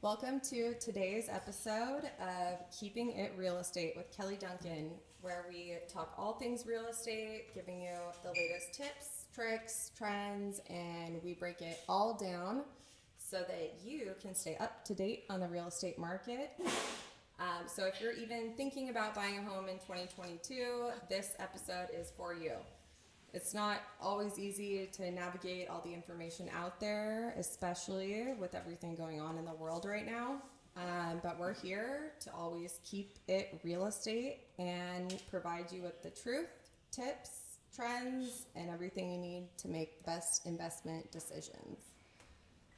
Welcome to today's episode of Keeping It Real Estate with Kelli Dunkin, where we talk all things real estate, giving you the latest tips, tricks, trends, and we break it all down so that you can stay up to date on the real estate market. So if you're even thinking about buying a home in 2022, this episode is for you. It's not always easy to navigate all the information out there, especially with everything going on in the world right now. But we're here to always keep it real estate and provide you with the truth, tips, trends, and everything you need to make the best investment decisions.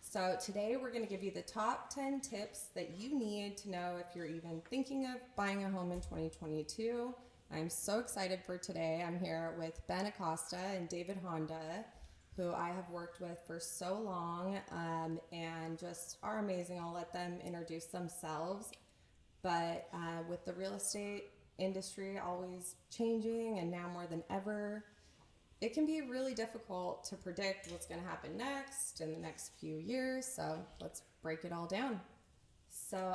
So today we're going to give you the top 10 tips that you need to know if you're even thinking of buying a home in 2022. I'm so excited for today. I'm here with Ben Acosta and David Honda, who I have worked with for so long and just are amazing. I'll let them introduce themselves. But with the real estate industry always changing and now more than ever, it can be really difficult to predict what's going to happen next in the next few years. So let's break it all down. So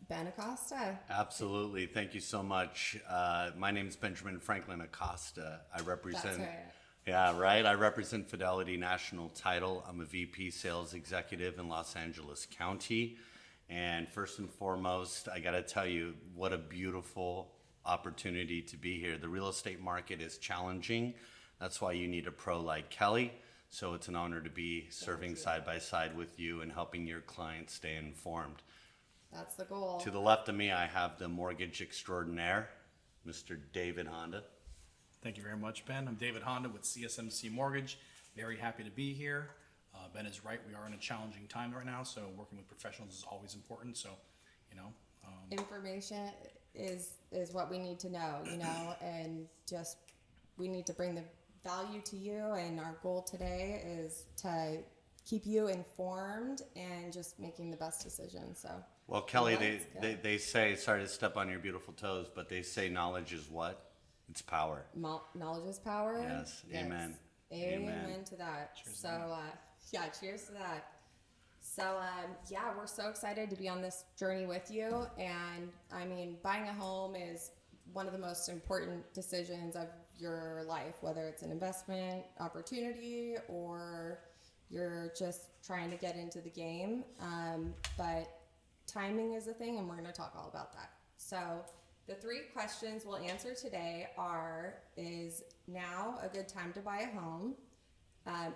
Ben Acosta. Absolutely. Thank you so much. My name is Benjamin Franklin Acosta. I represent, That's right. yeah, right. I represent Fidelity National Title. I'm a VP sales executive in Los Angeles County. And first and foremost, I got to tell you what a beautiful opportunity to be here. The real estate market is challenging. That's why you need a pro like Kelli. So it's an honor to be serving side by side with you and helping your clients stay informed. That's the goal. To the left of me, I have the mortgage extraordinaire, Mr. David Honda. Thank you very much, Ben. I'm David Honda with CSMC Mortgage. Very happy to be here. Ben is right. We are in a challenging time right now, so working with professionals is always important. So, information is what we need to know, and just we need to bring the value to you. And our goal today is to keep you informed and just making the best decision. So. Well, Kelli, they say, sorry to step on your beautiful toes, but they say knowledge is what? It's power. Knowledge is power. Yes. Amen. Amen to that. Cheers, so, cheers to that. So, we're so excited to be on this journey with you. And I mean, buying a home is one of the most important decisions of your life, whether it's an investment opportunity or you're just trying to get into the game. But timing is a thing, and we're going to talk all about that. So the 3 questions we'll answer today is now a good time to buy a home?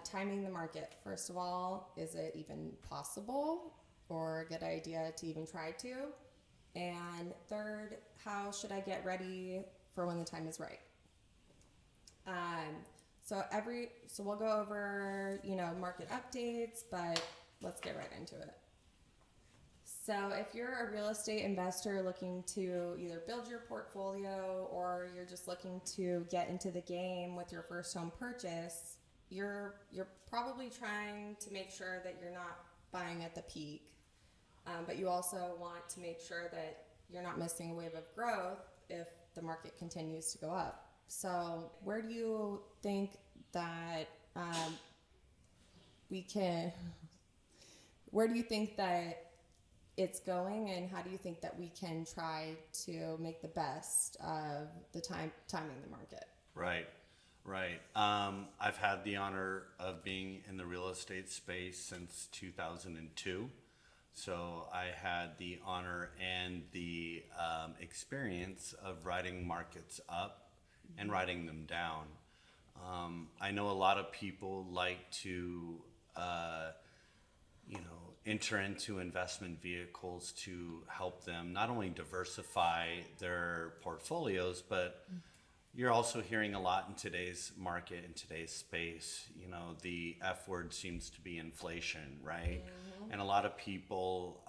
Timing the market. First of all, is it even possible or a good idea to even try to? And third, how should I get ready for when the time is right? So we'll go over, market updates, but let's get right into it. So if you're a real estate investor looking to either build your portfolio or you're just looking to get into the game with your first home purchase, you're probably trying to make sure that you're not buying at the peak, but you also want to make sure that you're not missing a wave of growth if the market continues to go up. So where do you think that where do you think that it's going, and how do you think that we can try to make the best of the timing the market? Right. I've had the honor of being in the real estate space since 2002. So I had the honor and the experience of riding markets up and riding them down. I know a lot of people like to, enter into investment vehicles to help them not only diversify their portfolios, but you're also hearing a lot in today's market, in today's space. The F word seems to be inflation, right? Mm-hmm. And a lot of people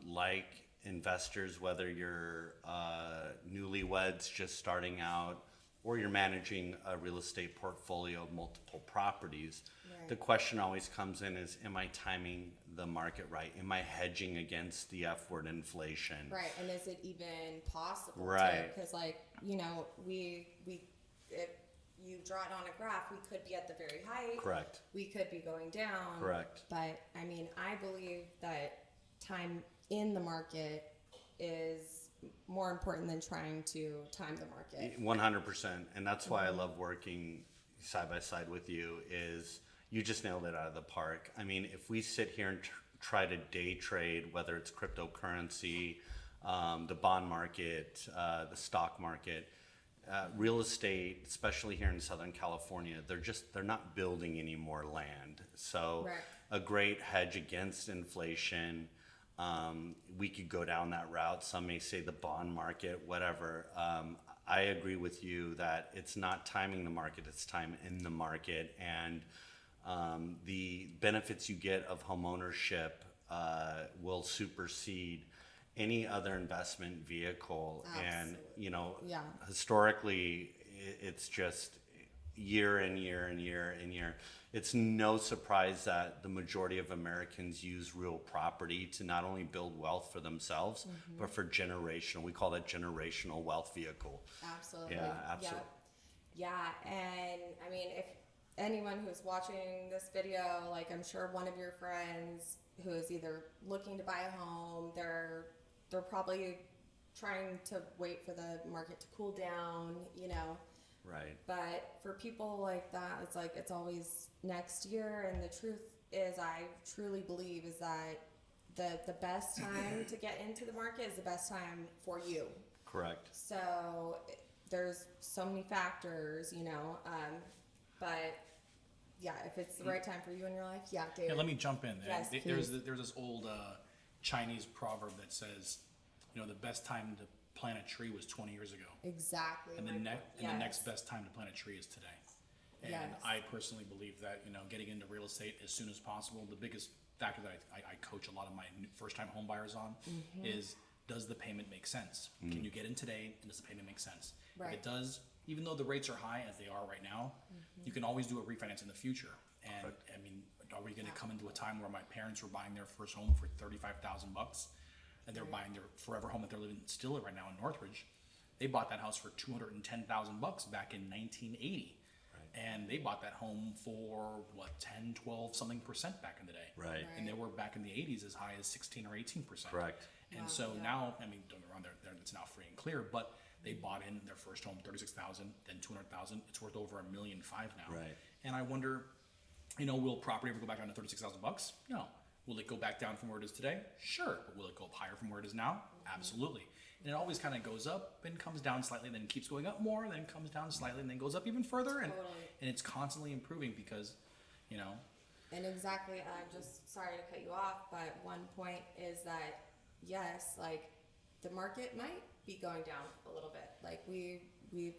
like investors, whether you're newlyweds just starting out or you're managing a real estate portfolio of multiple properties. Right. The question always comes in is, am I timing the market right? Am I hedging against the F word inflation? Right, and is it even possible? Right. Because if you draw it on a graph, we could be at the very height. Correct. We could be going down. Correct. But I believe that time in the market is more important than trying to time the market. 100%. And that's why I love working side by side with you. Is you just nailed it out of the park. I mean, if we sit here and try to day trade, whether it's cryptocurrency, the bond market, the stock market, real estate, especially here in Southern California, they're not building any more land. So Right. a great hedge against inflation. We could go down that route. Some may say the bond market, whatever. I agree with you that it's not timing the market, it's time in the market. And the benefits you get of home ownership will supersede any other investment vehicle. And, Yeah. historically, it's just year and year and year and year. It's no surprise that the majority of Americans use real property to not only build wealth for themselves, but for generational. We call that generational wealth vehicle. Absolutely. Yeah, absolutely. Yeah, and I mean, if anyone who's watching this video, like I'm sure one of your friends who is either looking to buy a home, they're probably trying to wait for the market to cool down, Right. But for people like that, it's like it's always next year. And the truth is, I truly believe is that the best time to get into the market is the best time for you. Correct. So there's so many factors, but yeah, if it's the right time for you in your life, yeah, David. Yeah, let me jump in. Yes, There's please. this old Chinese proverb that says, the best time to plant a tree was 20 years ago, Exactly. and the Yes. next best time to plant a tree is today. And Yes. I personally believe that getting into real estate as soon as possible. The biggest factor that I coach a lot of my first-time home buyers on Mm-hmm. is, does the payment make sense? Can you get in today, and does the payment make sense? If Right. it does, even though the rates are high as they are right now, you can always do a refinance in the future. And I mean, are we going to come into a time where my parents were buying their first home for $35,000, and they're buying their forever home that they're living still right now in Northridge? They bought that house for $210,000 back in 1980. And they bought that home for 10, 12 something percent back in the day. Right. And they were back in the 80s as high as 16 or 18%. Correct. And Wow, so yeah. now, I mean, don't get me wrong, it's now free and clear, but they bought in their first home, 36,000, then 200,000. It's worth over $1.5 million now. Right. And I wonder, will property ever go back down to $36,000? No. Will it go back down from where it is today? Sure. But will it go up higher from where it is now? Absolutely. And it always kind of goes up and comes down slightly, then keeps going up more, then comes down slightly, and then goes up even further. And Totally. and it's constantly improving because, And exactly, I'm just sorry to cut you off, but one point is that yes, like the market might be going down a little bit. Like we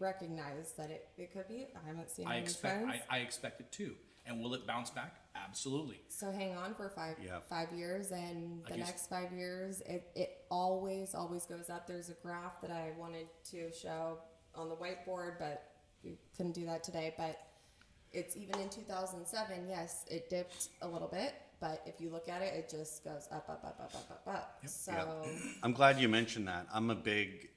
recognize that it could be. I haven't seen any trends. I expect it too. And will it bounce back? Absolutely. So hang on for five Yeah. 5 years, and the Like you next 5 years, it always goes up. There's a graph that I wanted to show on the whiteboard, but we couldn't do that today. But it's even in 2007. Yes, it dipped a little bit, but if you look at it, it just goes up, up, up, up, up, up, up. So I'm glad you mentioned that. I'm a big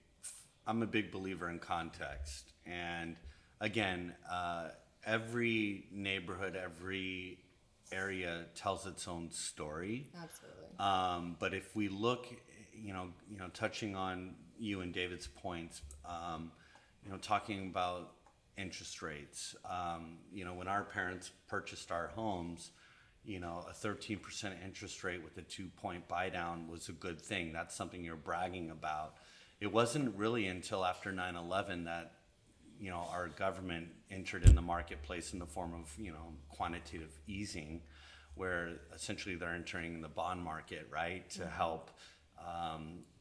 believer in context. And again, every neighborhood, every area tells its own story. absolutely, But if we look, touching on you and David's points, talking about interest rates, when our parents purchased our homes, a 13% interest rate with a 2-point buy down was a good thing. That's something you're bragging about. It wasn't really until after 9/11 that our government entered in the marketplace in the form of, quantitative easing, where essentially they're entering the bond market, right, to help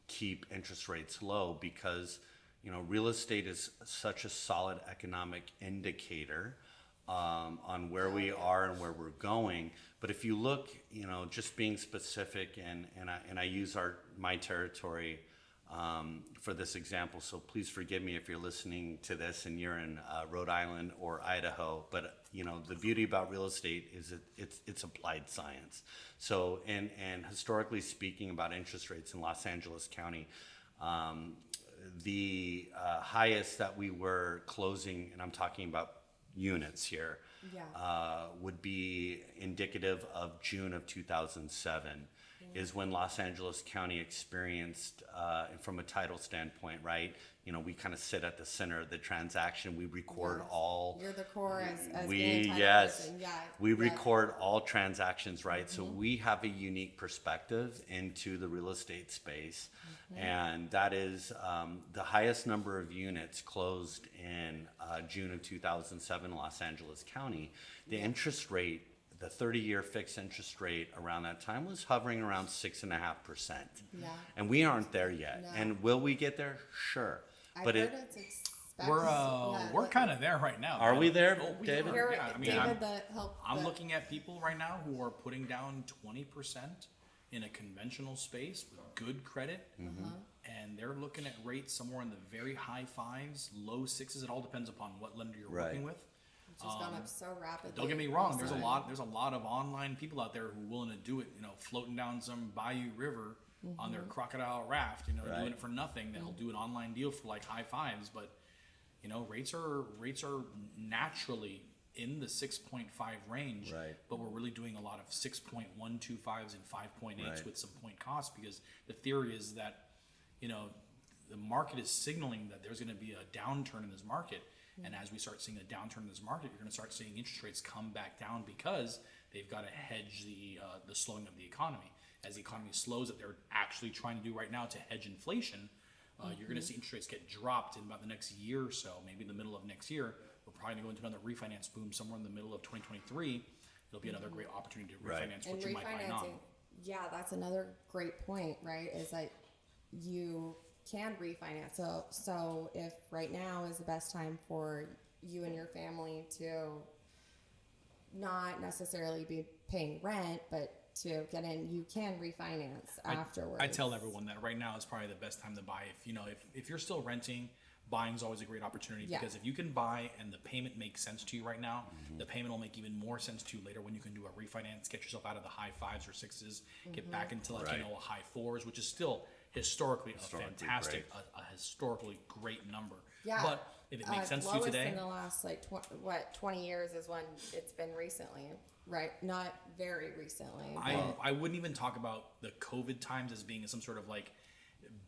keep interest rates low because, real estate is such a solid economic indicator on where we are and where we're going. But if you look, just being specific, and I use my territory for this example, so please forgive me if you're listening to this and you're in Rhode Island or Idaho, but the beauty about real estate is it's applied science. So and historically speaking about interest rates in Los Angeles County, the highest that we were closing, and I'm talking about units here, Yeah. would be indicative of June of 2007. is when Los Angeles County experienced, from a title standpoint, right? You know, we kind of sit at the center of the transaction. We record Yes. all. You're the core as We being a title yes, person. Yeah. we Yeah. record all transactions, right? So we have a unique perspective into the real estate space, and that is the highest number of units closed in June of 2007, Los Angeles County. The interest rate, the 30-year fixed interest rate around that time was hovering around 6.5%. Yeah. And we aren't there yet. No. And will we get there? Sure. I've But heard it's expected. We're kind of there right now. Are man. we there, Oh, we David? are. Here, Yeah, I mean, David, the help. I'm the- looking at people right now who are putting down 20% in a conventional space with good credit, and they're looking at rates somewhere in the very high fives, low sixes. It all depends upon what lender you're Right. working with. It's just gone up so rapidly. Don't get me wrong. There's a recently. lot of online people out there who are willing to do it. You know, floating down some bayou river on their crocodile raft. You know, Right. doing it for nothing. They'll do an online deal for like high fives, but you know, rates are naturally in the 6.5 range. Right. But we're really doing a lot of 6.125s and 5.8s Right. with some point cost, because the theory is that, you know, the market is signaling that there's going to be a downturn in this market. And as we start seeing a downturn in this market, you're going to start seeing interest rates come back down, because they've got to hedge the slowing of the economy. As the economy slows, that they're actually trying to do right now to hedge inflation, you're going to see interest rates get dropped in about the next year or so, maybe in the middle of next year. We're probably going to go into another refinance boom somewhere in the middle of 2023. It'll be another great opportunity to Right. refinance And what you might buy now. refinancing, yeah, that's another great point, right? Is that you can refinance. So if right now is the best time for you and your family to not necessarily be paying rent, but to get in, you can refinance afterwards. I tell everyone that right now is probably the best time to buy. If you're still renting, buying is always a great opportunity, Yeah. because if you can buy and the payment makes sense to you right now, the payment will make even more sense to you later when you can do a refinance, get yourself out of the high fives or sixes, get back into like Right. a high fours, which is still historically a Historically fantastic, great. a historically great number. Yeah. But if it makes sense to you lowest today, in the last like 20 years is when it's been recently, right? Not very recently. I wouldn't even talk about the COVID times as being some sort of like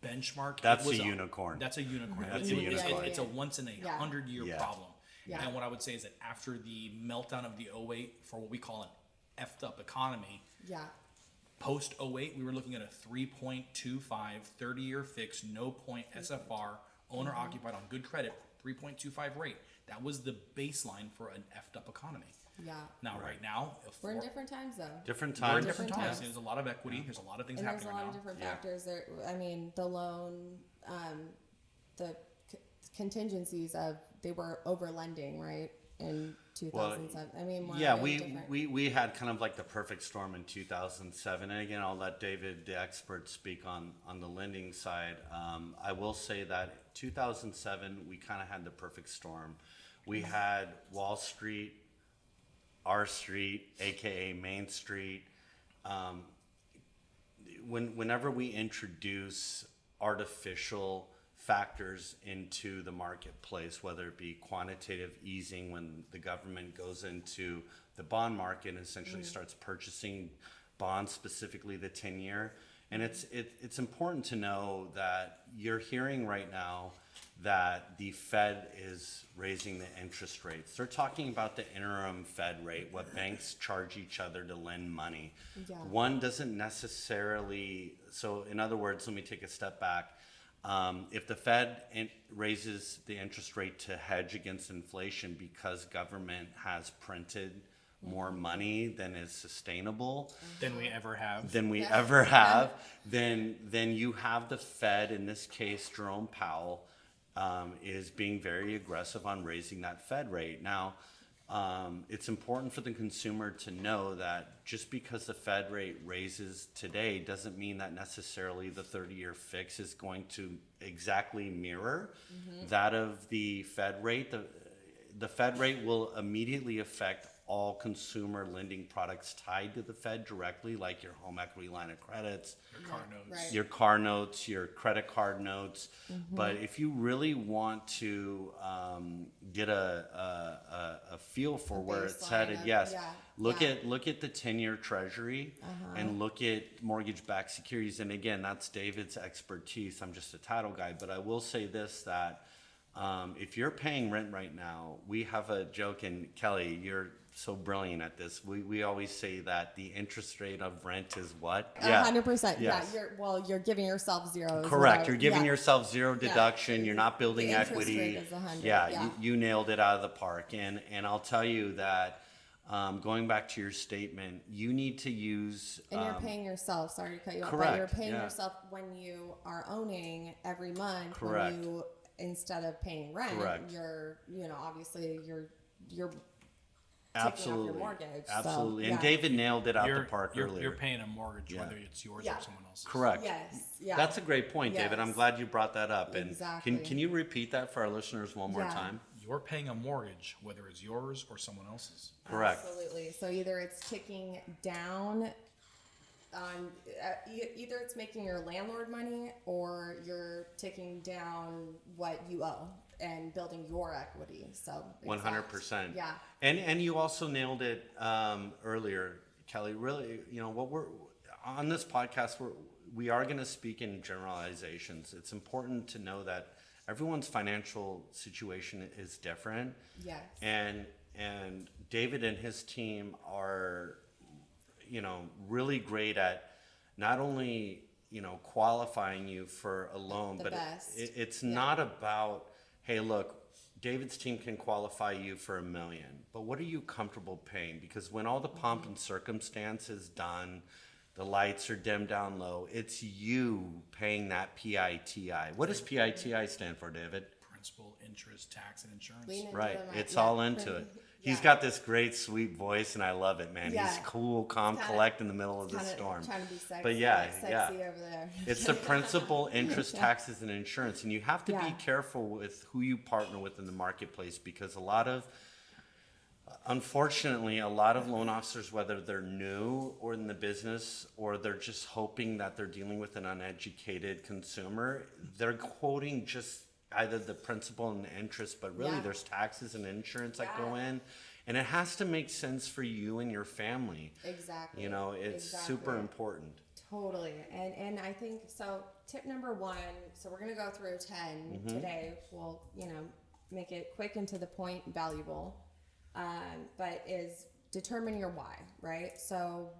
benchmark. That's It was a unicorn. That's a unicorn. That's a unicorn. It's a once in a Yeah. 100-year Yeah. problem. Yeah. And what I would say is that after the meltdown of the '08 for what we call an effed up economy, Yeah. post '08 we were looking at a 3.25 30-year fix, no point SFR, owner occupied on good credit, 3.25 rate. That was the baseline for an effed up economy. Yeah. Now, right now, We're in different times though. Different we're in times. different Different times. times. There's a lot of equity. There's a lot of things And there's happening a lot right of now. different Yeah. factors there. I mean, the loan, the contingencies of they were over lending, right? In 2007. I mean, Yeah, we're in different- we had kind of like the perfect storm in 2007. And again, I'll let David, the expert, speak on the lending side. I will say that 2007, we kind of had the perfect storm. We had Wall Street, R Street, aka Main Street. Whenever we introduce artificial factors into the marketplace, whether it be quantitative easing when the government goes into the bond market and essentially starts purchasing bonds, specifically the 10-year. And it's important to know that you're hearing right now that the Fed is raising the interest rates. They're talking about the interim Fed rate, what banks charge each other to lend money. Yeah. One doesn't necessarily, so in other words, let me take a step back. If the Fed raises the interest rate to hedge against inflation because government has printed more money than is sustainable, Than we ever have. then you have the Fed, in this case, Jerome Powell, is being very aggressive on raising that Fed rate. Now, it's important for the consumer to know that just because the Fed rate raises today doesn't mean that necessarily the 30-year fix is going to exactly mirror that of the Fed rate. The Fed rate will immediately affect all consumer lending products tied to the Fed directly, like your home equity line of credits, Your car notes. Right. your car notes, your credit card notes. Mm-hmm. But if you really want to get a feel for where it's baseline headed, of- yes, yeah, look yeah. at the 10-year Treasury and look at mortgage-backed securities. And again, that's David's expertise. I'm just a title guy, but I will say this, that if you're paying rent right now, we have a joke, and Kelly, you're so brilliant at this. We always say that the interest rate of rent is what? 100%. Yes. Yeah, you're giving yourself zero. Correct. You're giving yourself zero Yeah. deduction. You're not building The interest equity. rate is 100, Yeah, yeah. You nailed it out of the park. And I'll tell you that going back to your statement, you need to use. And you're paying yourself. Sorry to cut you off, correct, but you're paying yeah. yourself when you are owning every month. Correct. When you, instead of paying rent, Correct. you're, obviously you're Absolutely. taking off your mortgage. Absolutely. So, And yeah. David nailed it out the park earlier. You're paying a mortgage Yeah. whether it's yours Yeah. or someone else's. Correct. Yes. Yeah. That's a great point, David. I'm Yes. glad you brought that up. And Exactly. can you repeat that for our listeners one more Yeah. time? You're paying a mortgage whether it's yours or someone else's. Correct. Absolutely. So either it's ticking down on, either it's making your landlord money or you're ticking down what you owe and building your equity. So 100%. Yeah. And you also nailed it earlier, Kelly. Really, what we're on this podcast, we are going to speak in generalizations. It's important to know that everyone's financial situation is different. Yes. And David and his team are, really great at not only, qualifying you for a loan, The but best. it's Yeah. not about, hey, look, David's team can qualify you for $1 million, but what are you comfortable paying? Because when all the pomp and circumstance is done, the lights are dimmed down low, it's you paying that PITI. What does PITI stand for, David? Principal, interest, tax, and insurance. Lean into Right, the it's yeah, all into pretty- it. He's yeah. got this great, sweet voice, and I love it, man. Yeah. He's cool, calm, Kinda- collect in the middle of the Kinda storm. Trying to be sexy, But yeah, sexy yeah. over there. It's the principal, interest, taxes, and insurance. And you have to be Yeah. careful with who you partner with in the marketplace, because unfortunately, a lot of loan officers, whether they're new or in the business, or they're just hoping that they're dealing with an uneducated consumer, they're quoting just either the principal and the interest, but really Yeah. there's taxes and insurance that Yeah. go in. And it has to make sense for you and your family. Exactly. It's super Exactly. important. Totally. And I think so tip number 1, so we're gonna go through 10 Mm-hmm. today. We'll, make it quick and to the point, valuable. But is determine your why, right? So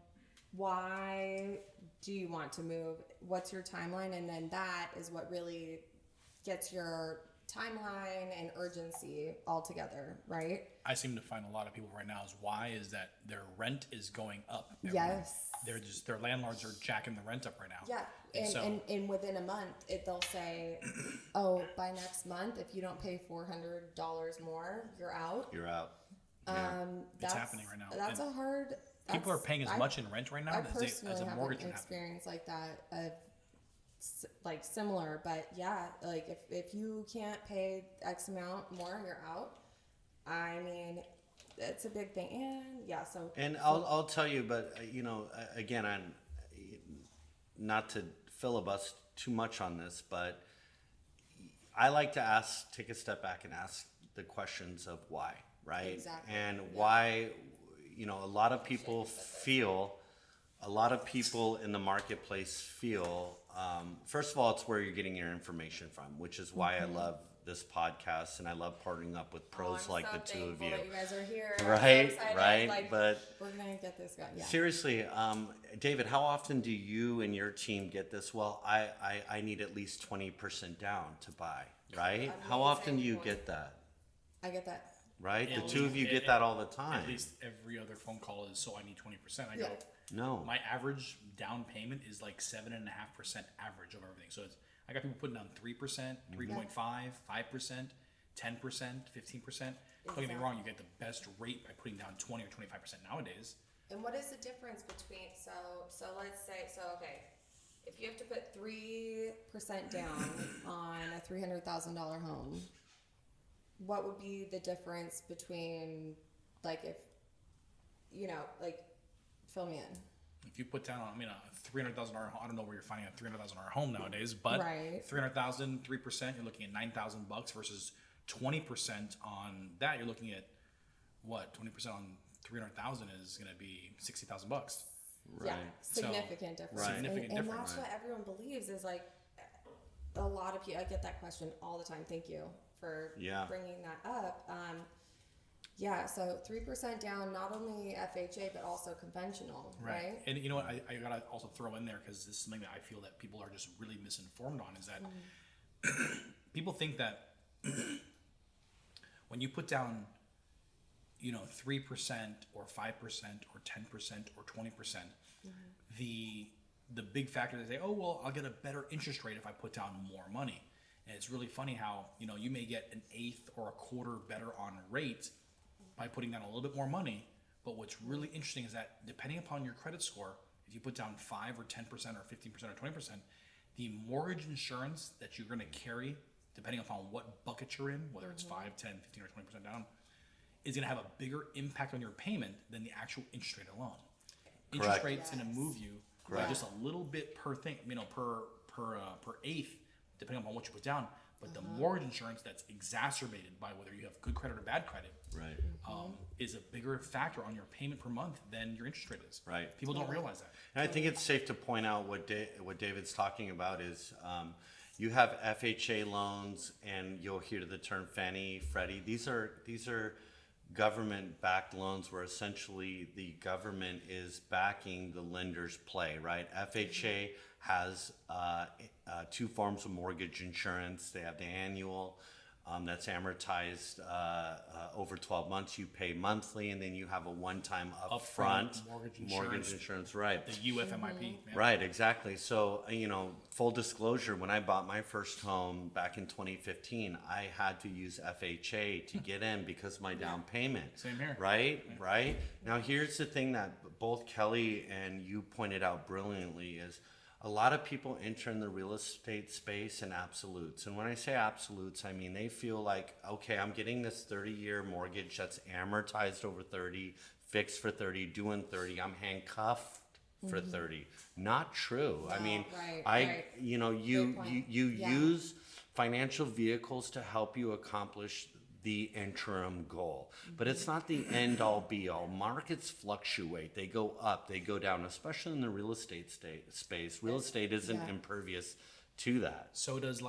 why do you want to move? What's your timeline? And then that is what really gets your timeline and urgency all together, right? I seem to find a lot of people right now is why is that their rent is going up. every month. Yes. Their landlords are jacking the rent up right now. Yeah, and within a month, they'll say, "Oh, by next month, if you don't pay $400 more, you're out." You're out. Yeah. It's happening right now. That's And a hard. People are paying as much in rent right now I as personally a haven't mortgage would have. experience like that of like similar, but yeah, like if you can't pay X amount more, you're out. I mean, it's a big thing, and yeah, so And I'll tell you, but again, I'm not to filibuster too much on this, but I like to take a step back and ask the questions of why, right? Exactly, And yeah. why, a lot of people in the marketplace feel, first of all, it's where you're getting your information from, which is why I love this podcast and I love partnering up with pros I'm like so the two of thankful you. that you guys are here. I'm so Right, excited. right, Like, but we're gonna get this going. Yeah. seriously, David, how often do you and your team get this? Well, I need at least 20% down to buy, right? How often do you point. get that, I get that. right? At The two of you least- get that all the time. At least every other phone call is, so I need 20%. I Yeah. go, No. my average down payment is like 7.5% average of everything. So I got people putting down 3%, 3.5, 5%, 10%, 15%. Don't get me Exactly. wrong, you get the best rate by putting down 20 or 25% nowadays. And what is the difference between so let's say okay, if you have to put 3% down on a $300,000 home, what would be the difference between like if like, fill me in. If you put down, I mean, a $300,000, I don't know where you're finding a $300,000 home nowadays, but Right. 300,000, 3%, you're looking at $9,000 versus 20% on that. You're looking at what? 20% on 300,000 is going to be $60,000. Yeah, Right. significant difference. Right. Significant and difference. that's what everyone believes is like a lot of people. I get that question all the time. Thank you for Yeah. bringing that up. Yeah, so 3% down, not only FHA but also conventional, right? And you know what? I gotta also throw in there because this is something that I feel that people are just really misinformed on. Is that people think that when you put down, 3% or 5% or 10% or 20%, the big factor is they say, oh well, I'll get a better interest rate if I put down more money. And it's really funny how you may get an eighth or a quarter better on rate by putting down a little bit more money. But what's really interesting is that depending upon your credit score, if you put down 5 or 10% or 15% or 20%, the mortgage insurance that you're going to carry, depending upon what bucket you're in, whether it's 5, 10, 15, or 20% down, is going to have a bigger impact on your payment than the actual interest rate alone. Interest Correct. rate's going to move you by Correct. just a little bit per thing, per eighth, depending upon what you put down. But the mortgage insurance that's exacerbated by whether you have good credit or bad credit, Right. is a bigger factor on your payment per month than your interest rate is. Right. People don't realize that. And I think it's safe to point out what David's talking about is you have FHA loans, and you'll hear the term Fannie, Freddie. These are government-backed loans where essentially the government is backing the lender's play, right? FHA has two forms of mortgage insurance. They have the annual, that's amortized over 12 months. You pay monthly, and then you have a one-time upfront mortgage insurance, right? The UFMIP. Yeah. Right, exactly. So, full disclosure, when I bought my first home back in 2015, I had to use FHA to get in because of my down payment. Same here. Right, right. Now, here's the thing that both Kelly and you pointed out brilliantly is a lot of people enter in the real estate space in absolutes. And when I say absolutes, I mean they feel like, okay, I'm getting this 30-year mortgage that's amortized over 30, fixed for 30, doing 30. I'm handcuffed for 30. Not true. I mean, right. you Good point. use financial vehicles to help you accomplish the interim goal, but it's not the end all be all. Markets fluctuate, they go up, they go down, especially in the real estate space. Real estate isn't impervious to that. So does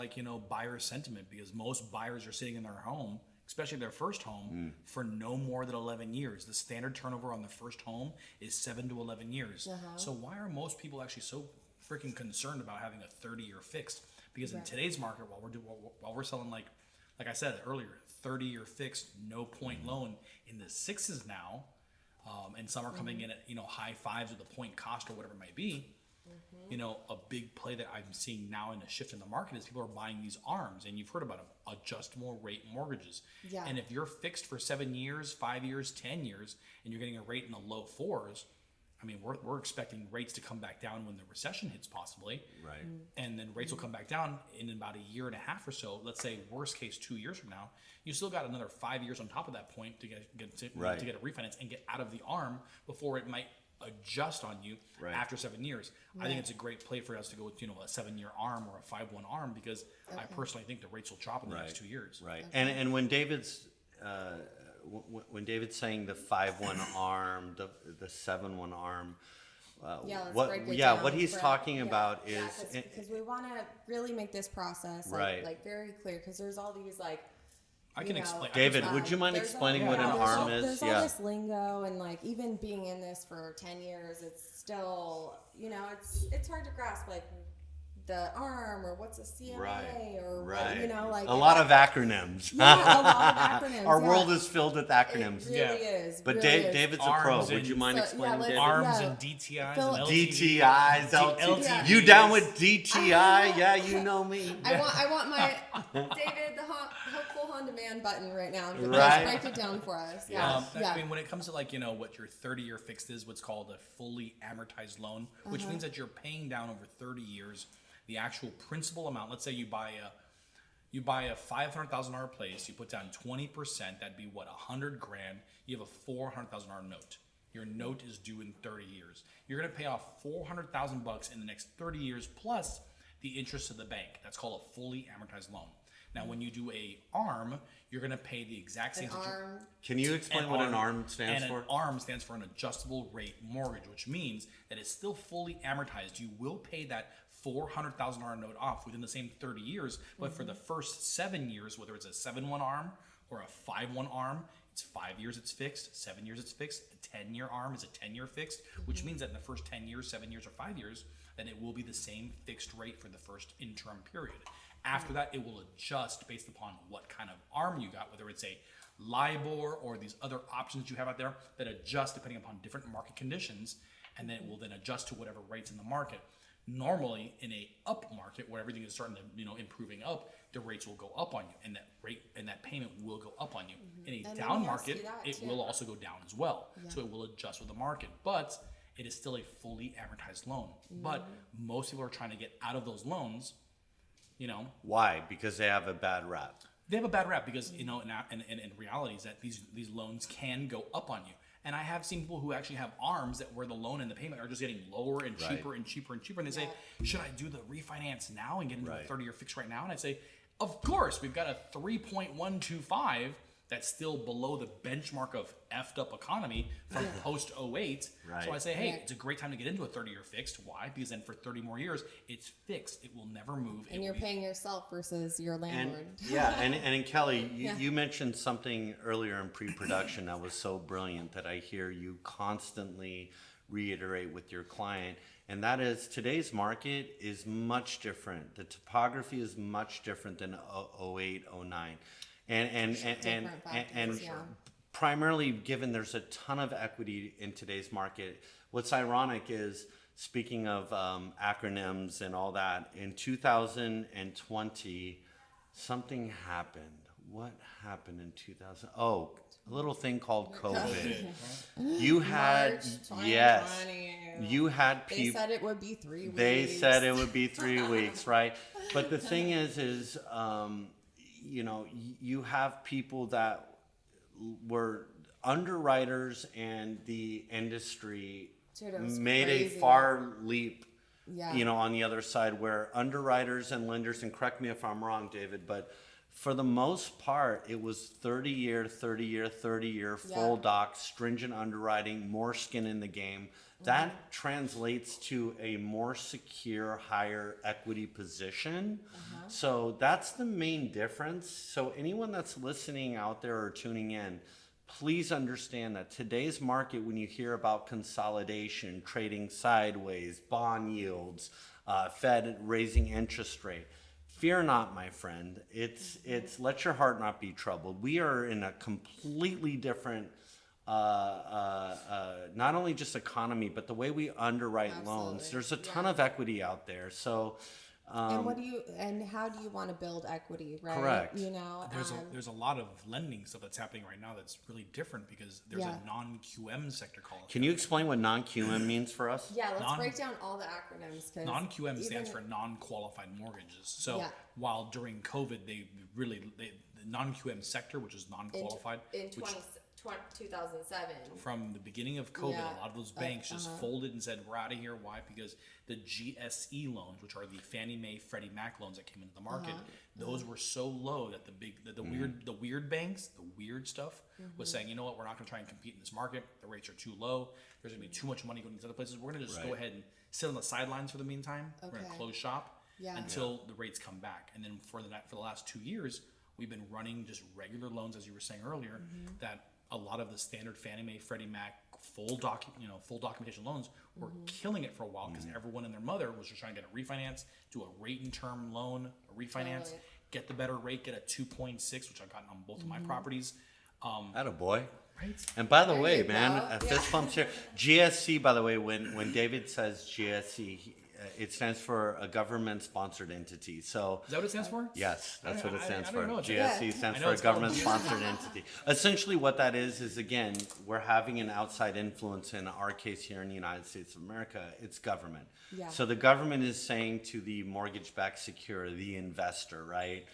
buyer sentiment, because most buyers are sitting in their home, especially their first home, for no more than 11 years. The standard turnover on the first home is 7 to 11 years. So why are most people actually so freaking concerned about having a 30-year fixed? Because in today's market, while we're selling like I said earlier, 30-year fixed, no point loan in the sixes now, and some are coming in at high fives with a point cost or whatever it might be. A big play that I'm seeing now in a shift in the market is people are buying these ARMs, and you've heard about them, adjustable rate mortgages. Yeah. And if you're fixed for 7 years, 5 years, 10 years, and you're getting a rate in the low fours, I mean, we're expecting rates to come back down when the recession hits, possibly. Right. And then rates will come back down in about a year and a half or so. Let's say worst case 2 years from now, you still got another 5 years on top of that point to get a refinance and get out of the ARM before it might adjust on you after 7 years. I think it's a great play for us to go with a 7-year ARM or a 5-1 ARM, because I personally think the rates will drop in the next 2 years. Right. And when David's saying the 5-1 ARM, the 7-1 ARM, Let's what break it down what he's for- talking about is because we want to really make this process like very clear, because there's all these I can explain. David, would you mind there's explaining all- what an ARM is? There's all this lingo, and even being in this for 10 years, it's still, it's hard to grasp, the ARM, or what's a CMA, or what, a lot of acronyms. Yeah, a lot of acronyms. Our world is filled with acronyms. It really is. But really is. David's a pro. ARMs Would you and- mind So, explaining, let's- David? ARMs Yeah. and DTIs Phil- and DTIs, LTVs. LTVs. You down with DTI? Yeah, you know me. I want my David the hopeful on demand button right now. Right. Break it down for us. Yeah. I mean, when it comes to what your 30-year fixed is, what's called a fully amortized loan, which means that you're paying down over 30 years the actual principal amount. Let's say you buy a $500,000 place, you put down 20%, that'd be what, $100,000. You have a $400,000 note. Your note is due in 30 years. You're going to pay off $400,000 in the next 30 years plus the interest to the bank. That's called a fully amortized loan. Now, when you do a ARM, you're going to pay the exact same. Can you explain what an ARM stands for? An ARM stands for an adjustable rate mortgage, which means that it's still fully amortized. You will pay that $400,000 note off within the same 30 years, but for the first 7 years, whether it's a 7-1 ARM or a 5-1 ARM, it's 5 years it's fixed, 7 years it's fixed. A 10-year ARM is a 10-year fixed, which means that in the first 10 years, 7 years, or 5 years, then it will be the same fixed rate for the first interim period. After that, it will adjust based upon what kind of ARM you got, whether it's a LIBOR or these other options you have out there that adjust depending upon different market conditions, and then it will then adjust to whatever rates in the market. Normally, in a up market where everything is starting to improving up, the rates will go up on you, and that rate and that payment will go up on you. In a And down let me ask market, you that, it too. will also go down as well. So it will adjust with the market, but it is still a fully amortized loan. But most people are trying to get out of those loans. Why? Because they have a bad rap. They have a bad rap because in reality is that these loans can go up on you. And I have seen people who actually have ARMs that where the loan and the payment are just getting lower and cheaper and cheaper and cheaper. And they say, should I do the refinance now and get into a 30-year fix right now? And I say, of course, we've got a 3.125 that's still below the benchmark of effed up economy from post 08. Right. So I say, hey, it's a great time to get into a 30-year fixed. Why? Because then for 30 more years, it's fixed. It will never move. And you're paying yourself versus your And landlord. and Kelly, you mentioned something earlier in pre-production that was so brilliant that I hear you constantly reiterate with your client, and that is today's market is much different. The topography is much different than 08, 09. And factors, primarily given there's a ton of equity in today's market. What's ironic is, speaking of acronyms and all that, in 2020, something happened. What happened in 2000? Oh, a little thing called COVID. You had, March yes, 2020. you had They people. said it would be 3 weeks. They said it would be 3 weeks, right? But the thing is, you have people that were underwriters, and the industry Dude, it was made crazy. a far leap. Yeah. On the other side, where underwriters and lenders, and correct me if I'm wrong, David, but for the most part, it was 30-year, full doc, stringent underwriting, more skin in the game. That translates to a more secure, higher equity position. So that's the main difference. So anyone that's listening out there or tuning in, please understand that today's market, when you hear about consolidation, trading sideways, bond yields, Fed raising interest rate, fear not, my friend. It's let your heart not be troubled. We are in a completely different, not only just economy, but the way we underwrite loans. There's a ton of equity out there. So, and how do you want to build equity, right? Correct. There's a lot of lending stuff that's happening right now that's really different because there's a non-QM sector called. can you explain what non-QM means for us? Yeah, let's break down all the acronyms. Non-QM stands for non-qualified mortgages. So while during COVID, the non-QM sector, which is non-qualified, in 2007. From the beginning of COVID, a lot of those banks just folded and said, we're out of here. Why? Because the GSE loans, which are the Fannie Mae, Freddie Mac loans that came into the market, those were so low that the weird banks, the weird stuff, was saying, you know what, we're not going to try and compete in this market. The rates are too low. There's going to be too much money going to these other places. We're going to just go ahead and sit on the sidelines for the meantime. We're going to close shop until the rates come back. And then for the last 2 years, we've been running just regular loans, as you were saying earlier, that a lot of the standard Fannie Mae, Freddie Mac full documentation loans were killing it for a while because everyone and their mother was just trying to get a refinance, do a rate and term loan, a refinance, get the better rate, get a 2.6, which I've gotten on both of my properties. Attaboy. Right. And by the way, you man, go. fist pumps here. GSC, by the way, when David says GSC, it stands for a government-sponsored entity. So Is that what it stands for? yes, that's what it stands I for. don't know. GSC stands I know for a it's called government-sponsored entity. Essentially, what that is again, we're having an outside influence. In our case here in the United States of America, it's government. Yeah. So the government is saying to the mortgage-backed security, the investor, right?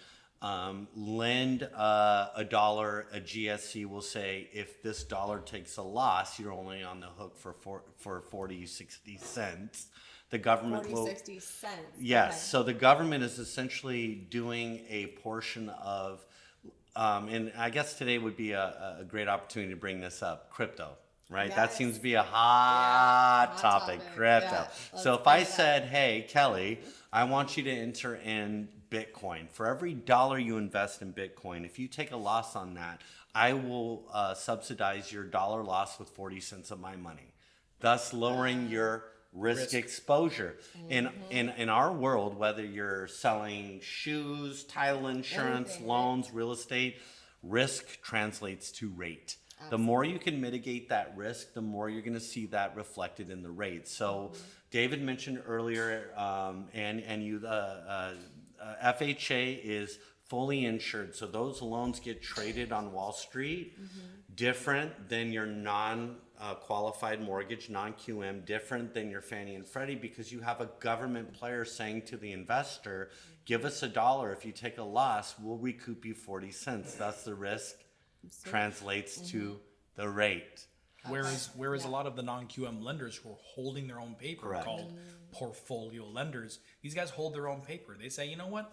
lend a dollar, a GSC will say, if this dollar takes a loss, you're only on the hook for 40, 60 cents. The government 40, will, 60 cents. yes. Okay. So the government is essentially doing a portion of, and I guess today would be a great opportunity to bring this up, crypto, right? That Yes. seems to be a hot hot topic, topic. crypto. Yeah, So let's if I bring it up. said, hey, Kelly, I want you to enter in Bitcoin. For every dollar you invest in Bitcoin, if you take a loss on that, I will subsidize your dollar loss with 40 cents of my money, thus lowering your risk exposure. In our world, whether you're selling shoes, title insurance, Anything, loans, real estate, risk translates to rate. The more you can mitigate that risk, the more you're going to see that reflected in the rate. So David mentioned earlier, and you, FHA is fully insured. So those loans get traded on Wall Street, different than your non-qualified mortgage, non-QM, different than your Fannie and Freddie, because you have a government player saying to the investor, give us $1. If you take a loss, we'll recoup you 40 cents. That's the risk translates to the rate. Whereas a lot of the non-QM lenders who are holding their own paper, Correct. called portfolio lenders, these guys hold their own paper. They say, you know what?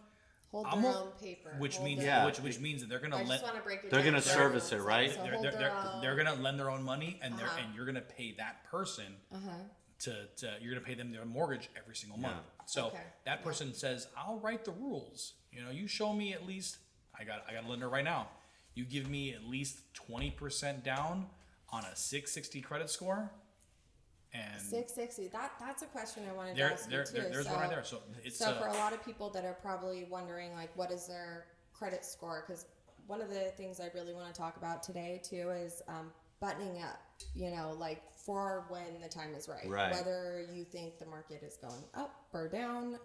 Hold I'm their a- own paper. Which Hold means their- Yeah. which means that they're gonna I lend. just want to break it They're down gonna for service everyone. it, right? So They're, hold they're, their they're, own. they're gonna lend their own money, and you're gonna pay that person to you're gonna pay them their mortgage every single month. So Okay. that person says, I'll write the rules. You know, you show me at least. I got a lender right now. You give me at least 20% down on a 660 credit score, and 660. That's a question I wanted to there, ask there, you too. there there's so, one right there. So it's so for a lot of people that are probably wondering, like, what is their credit score? Because one of the things I really want to talk about today too is buttoning up. You know, like for when the time is right. Right. Whether you think the market is going up or down.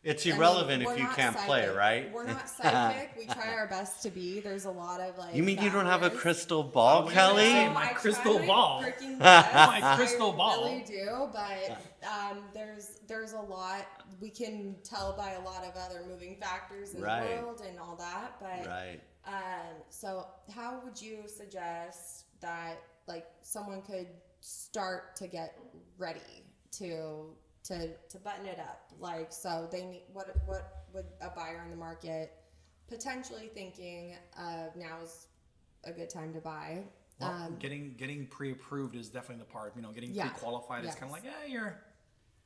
It's I mean, irrelevant we're if you not can't play, psychic. right? We're not psychic. We try our best to be. There's a lot of like. You mean you don't have a factors. crystal ball, was Kelly? gonna say, No, my I try crystal my ball. freaking best. My crystal ball. I really do, but there's a lot we can tell by a lot of other moving factors in Right. the world and all that. But Right. so how would you suggest that like someone could start to get ready to button it up? Like, so they need what would a buyer in the market potentially thinking now is a good time to buy? well, getting pre-approved is definitely the part. You know, getting Yeah. pre-qualified is Yes. kind of like, yeah,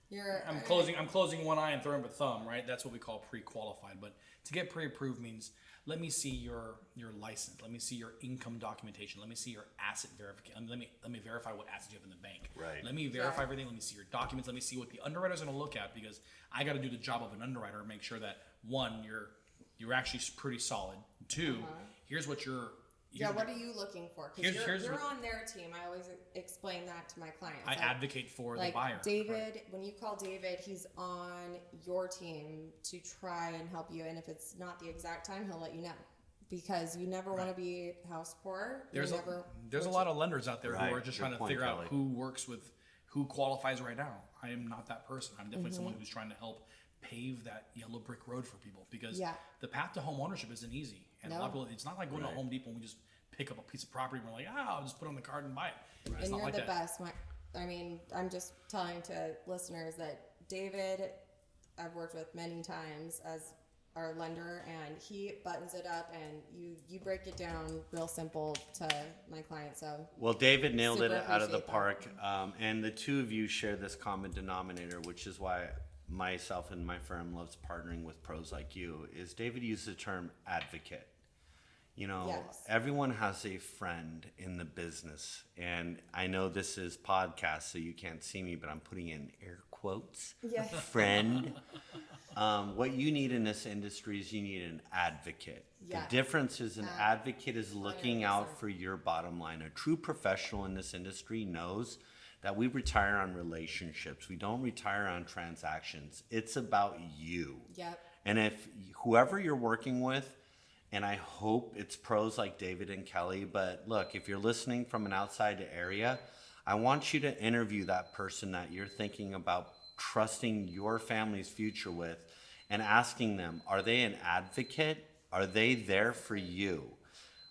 You're I'm closing one eye and throwing up a thumb, right? That's what we call pre-qualified. But to get pre-approved means let me see your license, let me see your income documentation, let me see your asset verification, let me verify what assets you have in the bank. Right. Let me verify Yeah. everything. Let me see your documents. Let me see what the underwriter's going to look at, because I got to do the job of an underwriter and make sure that one, you're actually pretty solid. Two, here's what you're. Yeah, what are you looking for? Here's- Because here's you're what- on their team. I always explain that to my clients. I advocate for like the buyer. David, when you call David, he's on your team to try and help you. And if it's not the exact time, he'll let you know. Because you never want to be house poor. There's you a, never, there's a lot of lenders out there Right. who are just Good trying to point, figure out Kelly. who works with who qualifies right now. I am not that person. I'm definitely someone who's trying to help pave that yellow brick road for people, because Yeah. the path to home ownership isn't easy. And a lot of people, it's not like going to Home Depot and we just pick up a piece of property and we're like, I'll just put it on the card and buy it. It's and not you're like the that. best. I mean, I'm just telling to listeners that David, I've worked with many times as our lender, and he buttons it up, and you break it down real simple to my client. So Well, David nailed it Super out of the appreciate park, and the two of you share this common denominator, which is why myself and my firm loves partnering with pros like you. Is David used the term advocate? You know, Yes. everyone has a friend in the business, and I know this is podcast, so you can't see me, but I'm putting in air quotes. Yes. Friend. What you need in this industry is you need an advocate. Yeah. The difference is an advocate is looking 100%. out for your bottom line. A true professional in this industry knows that we retire on relationships. We don't retire on transactions. It's about you. Yep. And if whoever you're working with, and I hope it's pros like David and Kelly, but look, if you're listening from an outside area, I want you to interview that person that you're thinking about trusting your family's future with and asking them, are they an advocate Are they there for you?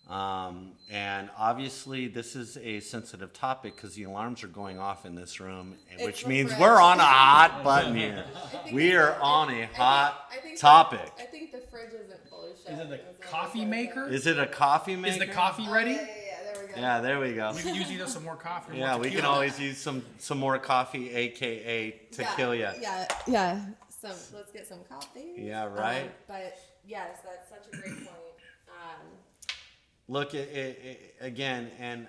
And obviously this is a sensitive topic because the alarms are going off in this room, which the means fridge. we're on a hot button here. We are on a hot topic. I think the fridge isn't fully shut. Is it the coffee maker? Is it a coffee maker? Is the coffee ready? Yeah, there we go. Yeah, there we go. We could use either some more coffee or Yeah, more we can tequila. always use some more coffee, aka tequila. Yeah. Let's get some coffee. Yeah, right. But yes, that's such a great point. Look, again, and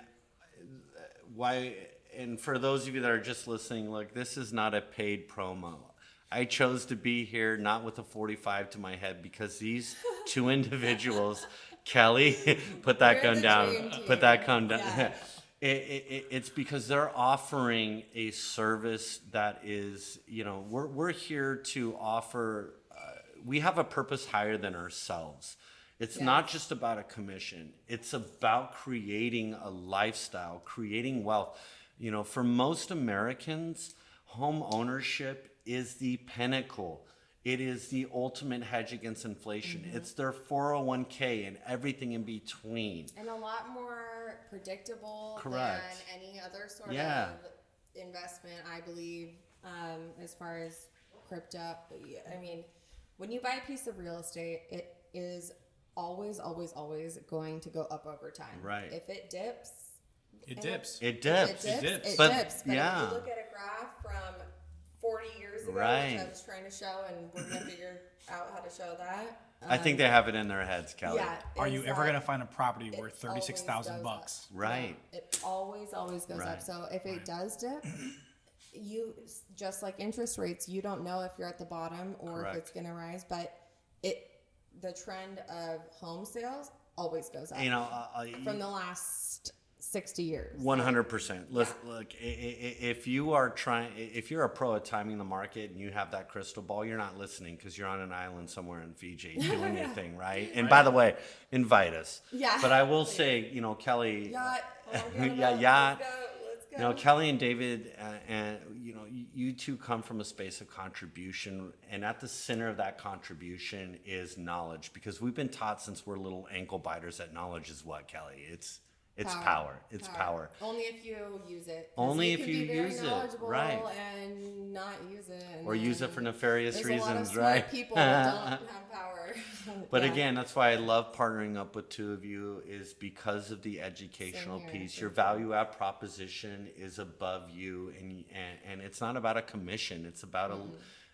why? And for those of you that are just listening, look, this is not a paid promo. I chose to be here not with a 45 to my head because these two individuals, Kelly, put that We're gun the down. dream team. Put that gun down. Yeah. It's because they're offering a service that is, we're here to offer. We have a purpose higher than ourselves. It's not just about a commission. It's about creating a lifestyle, creating wealth. For most Americans, home ownership is the pinnacle. It is the ultimate hedge against inflation. Mm-hmm. It's their 401k and everything in between. And a lot more predictable Correct. than any other sort Yeah. of investment, I believe, as far as crypto. I mean, when you buy a piece of real estate, it is always, always, always going to go up over time. Right. If it dips, It dips. It dips. It dips. dips. But, But yeah. if you look at a graph from 40 years ago, Right. which I was trying to show, and we're going to figure out how to show that. I think they have it in their heads, Kelly. Yeah. Are you is ever that going to find a property it worth 36,000 always bucks? goes up. Right. Yeah, it always goes Right. up. So if it does dip, you, just like interest rates, you don't know if you're at the bottom or Correct. if it's going to rise, but the trend of home sales always goes up from the last 60 years. 100%. Look, if you're a pro at timing the market and you have that crystal ball, you're not listening because you're on an island somewhere in Fiji doing your thing, right? And by the way, invite us. Yeah. But I will say, Kelly, Yacht. yacht. Let's go. Kelly and David, and you two come from a space of contribution, and at the center of that contribution is knowledge, because we've been taught since we're little ankle biters that knowledge is what, Kelly? It's power. It's power. Only if you use it. 'Cause Only if can you be very use it, knowledgeable right. And not use it. And Or use it for nefarious there's reasons, a lot of smart right? people that don't have power. But Yeah. again, that's why I love partnering up with two of you, is because of the educational Same here, piece. same Your value add proposition is above you, and it's not about a commission. It's about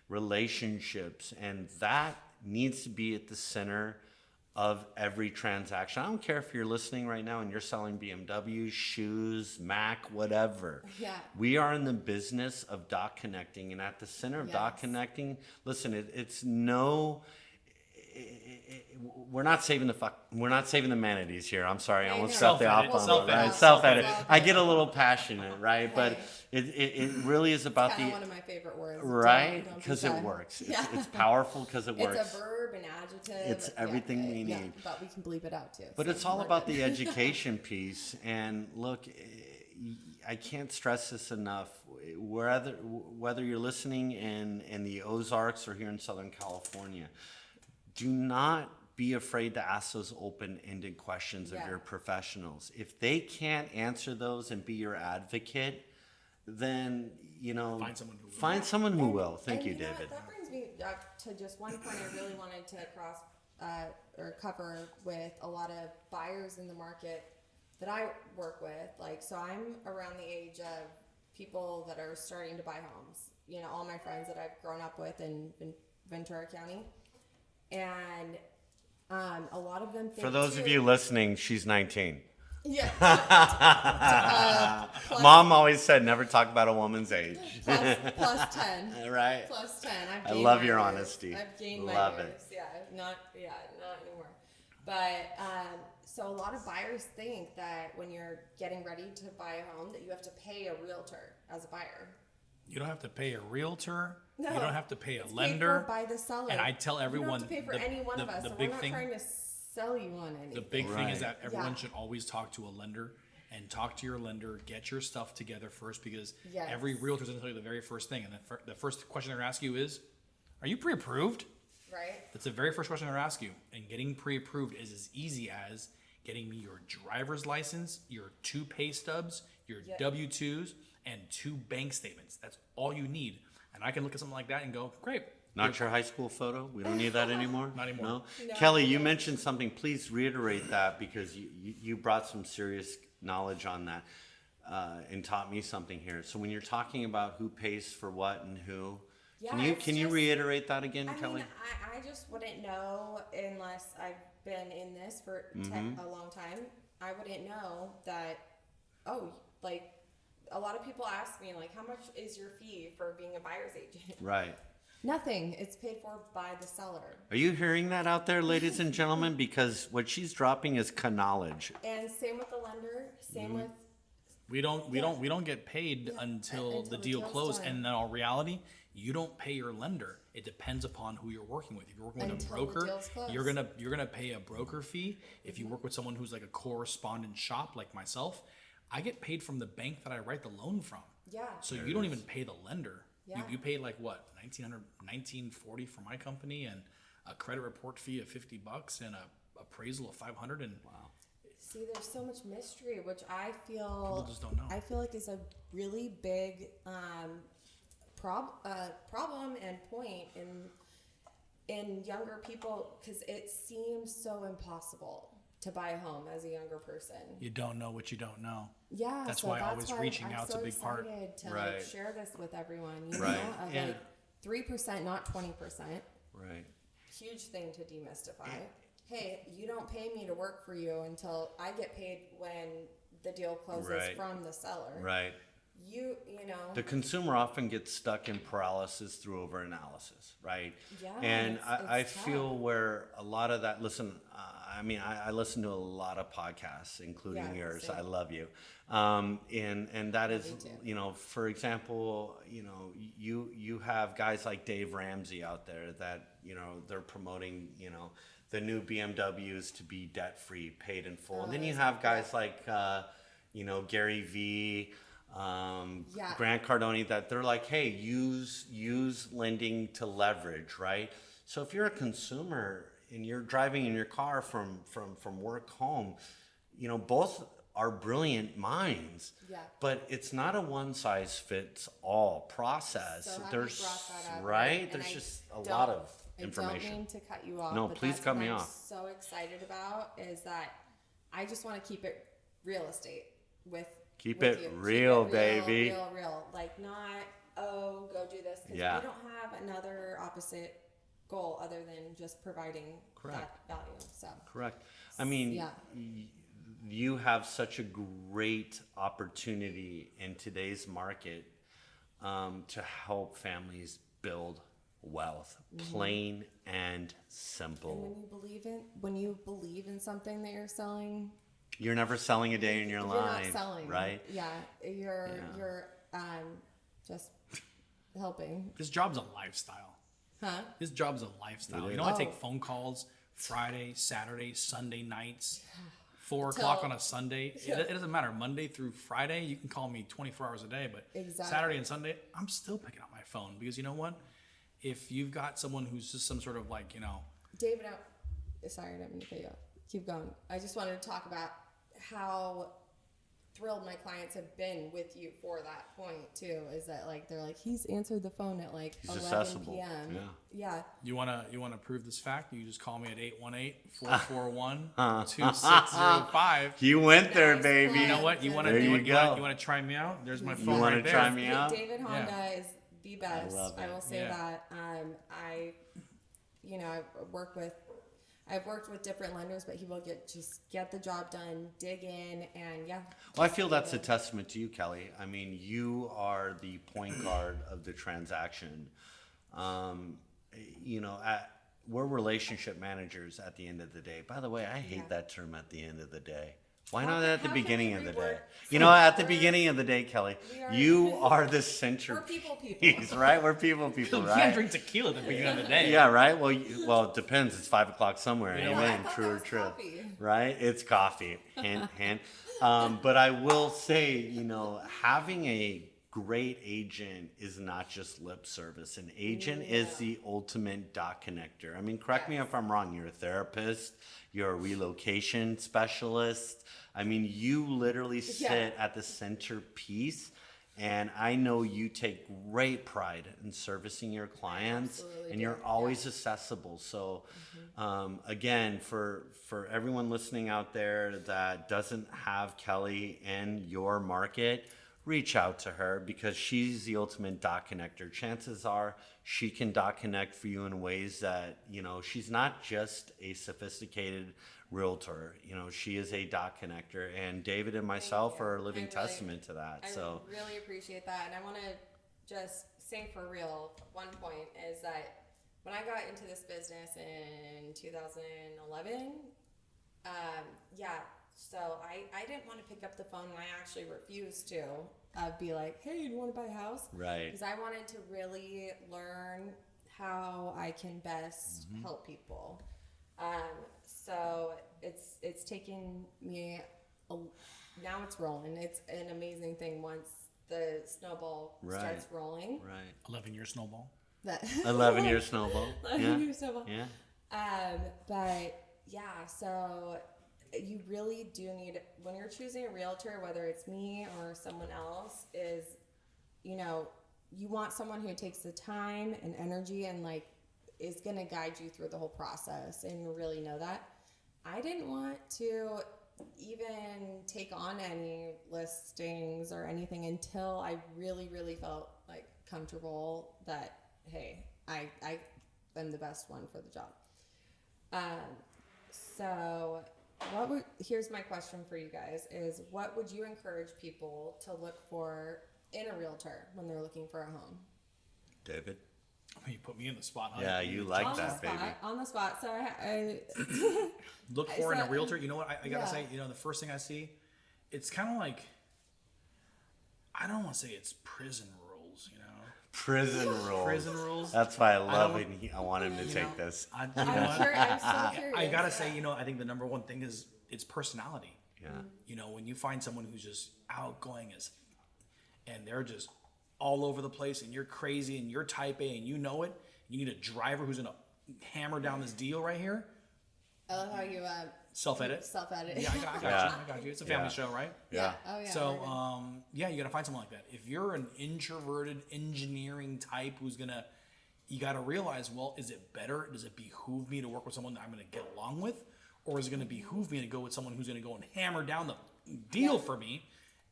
relationships, and that needs to be at the center of every transaction. I don't care if you're listening right now and you're selling BMW, shoes, Mac, whatever. Yeah. We are in the business of dot connecting, and at the center of dot Yes. connecting, listen, we're not saving the manatees here. I'm sorry, I I almost know. set the off Self-edit, on right? self-edit. Self-edit. Self-edit. I get a little passionate, right? But Hey. it really is about Kind of the one of my favorite words. right, Don't be because it shy. works. Yeah. It's powerful because it works. It's a verb, an adjective. It's everything we need. but we can bleep it out too. But so it's all we're about good. the education piece. And look, I can't stress this enough. Whether you're listening in the Ozarks or here in Southern California, do not be afraid to ask those open-ended questions of Yeah. your professionals. If they can't answer those and be your advocate, then find someone who will. Thank And you, know David. what? That brings me up to just one point I really wanted to cover with a lot of buyers in the market that I work with. So I'm around the age of people that are starting to buy homes. All my friends that I've grown up with in Ventura County, and a lot of them think For those of too- you listening, she's 19. yeah, plus, Mom always said never talk about a woman's age. plus 10. Right? Plus 10. I love your years. honesty. I've gained Love my it. years. Not anymore. But so a lot of buyers think that when you're getting ready to buy a home that you have to pay a realtor as a buyer. You don't have to pay a realtor. No, You don't have to pay a it's lender. paid for by the seller. And I tell everyone, you don't have to pay for any one of us. the So big we're not thing, trying to sell you on anything. the big thing is Right. that everyone Yeah. should always talk to a lender and talk to your lender. Get your stuff together first, because Yes. every realtor's going to tell you the very first thing, and the first question they're going to ask you is, "Are you pre-approved?" Right? That's the very first question they'll ask you. And getting pre-approved is as easy as getting me your driver's license, your 2 pay stubs, your W-2s, and 2 bank statements. That's all you need. And I can look at something like that and go, great. Not your high school photo? We don't need that anymore? Not anymore. No? No. Kelly, you mentioned something. Please reiterate that because you brought some serious knowledge on that and taught me something here. So when you're talking about who pays for what and who, can you reiterate that again, Kelly? Mean, I just wouldn't know unless I've been in this for a long time. I wouldn't know that, like, a lot of people ask me, like, how much is your fee for being a buyer's agent? Right. Nothing. It's paid for by the seller. Are you hearing that out there, ladies and gentlemen? Because what she's dropping is knowledge. And same with the lender. Same with We don't get paid until the deal deal's closes. done. And in all reality, you don't pay your lender. It depends upon who you're working with. If you're working with a Until the broker, deal's closed. you're gonna pay a broker fee. If you work with someone who's like a correspondent shop like myself, I get paid from the bank that I write the loan from. Yeah. So you don't even pay the lender. Yeah. You pay like what, $1,940 for my company, and a credit report fee of $50 and a appraisal of $500. And wow. See, there's so much mystery, which I feel People just don't know. I feel like is a really big problem and point in younger people, because it seems so impossible to buy a home as a younger person. You don't know what you don't know. Yeah, That's so why always reaching I'm out's so a big part. excited to Right. like share this with everyone. You Right. know, of And- like 3%, not 20%. Right. Huge thing to demystify. Hey, you don't pay me to work for you until I get paid when the deal closes Right. from the seller. Right. You know. The consumer often gets stuck in paralysis through overanalysis, right? Yeah, And it's I tough. feel where a lot of that, I listen to a lot of podcasts, including Yeah, yours. same. I love you. And that is, Me too. you know, for example, you know, you have guys like Dave Ramsey out there that, you know, they're promoting, you know, the new BMWs to be debt free, paid in full. And then you have guys like, you know, Gary V, Grant Cardone, that they're like, hey, use lending to leverage, right? So if you're a consumer and you're driving in your car from work home, you know, both are brilliant minds. Yeah. But it's not a one size fits all process. So happy you There's brought that up, right. and There's I just a don't- lot of I don't information. mean to cut you off. No, but please that's cut what me I'm off. so excited about is that I just want to keep it real estate with Keep with it you. real, baby. Real. Like not go do this, because Yeah. we don't have another opposite goal other than just providing Correct. that value. So Correct. I mean, Yeah. you have such a great opportunity in today's market to help families build wealth, plain and simple. and when you believe in something that you're selling, You're never selling a day in your you're life, not selling, right? Yeah, you're just helping, This job's a lifestyle. huh? This job's a lifestyle. It You know, is. I take phone calls Friday, Saturday, Sunday nights, 4 Till- o'clock on a Sunday. Yeah. It doesn't matter. Monday through Friday, you can call me 24 hours a day, but Exactly. Saturday and Sunday, I'm still picking up my phone, because you know what? If you've got someone who's just some sort of like, you know, David, sorry, I didn't mean to cut you off. Keep going. I just wanted to talk about how thrilled my clients have been with you for that point too. Is that like they're like, he's answered the phone at like He's 11 accessible. p.m. Yeah. you wanna prove this fact, you just call me at 818-441-2605. You went there, Nice baby. plug. You know what? You wanna There you you wanna, go. you wanna try me out? There's my You phone wanna right there. try me out? David Honda Yeah. is the best. love I it. will say Yeah. that. I've worked with different lenders, but he will get the job done, dig in, and yeah. Well, I feel that's a testament to you, Kelly. I mean, you are the point guard of the transaction. You know, we're relationship managers at the end of the day. By the way, I hate Yeah. that term, at the end of the day. Why How not can- at the how can beginning we of the rework- day? You know, at the beginning of the day, Kelly, We are- you are the We're centerpiece, people. right? We're people, You right? can't drink tequila at the beginning of the day. Yeah, right. Well, it depends. It's 5 o'clock somewhere. You know Amen. what? I thought True that or was true. coffee. Right? It's coffee. Hand. But I will say, you know, having a great agent is not just lip service. An agent is the ultimate dot connector. I mean, correct me if I'm wrong. You're a therapist, you're a relocation specialist. I mean, you literally sit at the centerpiece. And I know you take great pride in servicing your clients, and you're always accessible. So, again, for everyone listening out there that doesn't have Kelli in your market, reach out to her, because she's the ultimate dot connector. Chances are she can dot connect for you in ways that, you know, she's not just a sophisticated realtor. You know, she is a dot connector, and David and myself are a living testament to that. I So really appreciate that. And I want to just say for real, one point is that when I got into this business in 2011, so I didn't want to pick up the phone, and I actually refused to be like, hey, you want to buy a house? Right. Because I wanted to really learn how I can best help people. So it's taken me, now it's rolling. It's an amazing thing once the snowball starts rolling. Right. 11-year snowball. 11-year snowball. 11-year snowball. Yeah. But yeah, so you really do need, when you're choosing a realtor, whether it's me or someone else, is, you know, you want someone who takes the time and energy and like is going to guide you through the whole process and really know that. I didn't want to even take on any listings or anything until I really, really felt like comfortable that, hey, I am the best one for the job. So here's my question for you guys is, what would you encourage people to look for in a realtor when they're looking for a home? David? You put me in the spot, huh? Yeah, you like that, baby. On the spot. So I Look for in a realtor. You know what? I gotta Yeah. say, you know, the first thing I see, it's kind of like, I don't want to say it's prison rules, you know. Prison rules. Prison rules. That's why I love don't- it. I want him to you take know, this. I'm I'm so curious. I gotta say, you know, I think the number one thing is it's personality. Yeah. You know, when you find someone who's just outgoing and they're just all over the place, and you're crazy and you're type A and you know it, you need a driver who's gonna hammer down this deal right here. I love how you Self-edit. Self-edit. Yeah, I got you. It's a family show, right? Yeah. Oh yeah. So, we're good. you gotta find someone like that. If you're an introverted engineering type you gotta realize, well, is it better? Does it behoove me to work with someone that I'm gonna get along with? Or is it gonna behoove me to go with someone who's gonna go and hammer down the deal for me?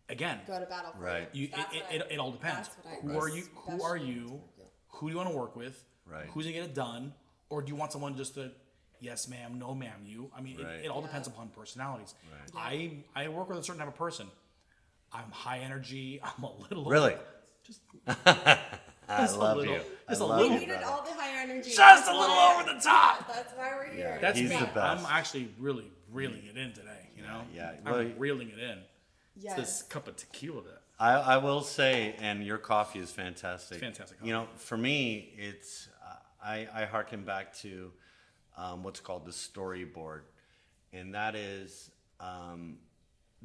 Again, Go to battle for Right. it. it all depends. That's what I- Who are you? especially Who do you want to work with? Right. Who's gonna get it done? Or do you want someone just to, yes, ma'am, no, ma'am, you? I mean, Right. it all depends upon personalities. Right. I work with a certain type of person. I'm high energy. I'm a little Really? just I a love little- you. just I a love little- We you, needed brother. all the high energy. just That's a little why- over the top. That's why we're here. That's He's me. the best. I'm actually really reeling it in today. You know. Yeah. Well, I'm reeling it in. Yes. It's this cup of tequila that. I will say, and your coffee is fantastic. Fantastic You know, for me, it's I hearken back to what's called the storyboard, and that is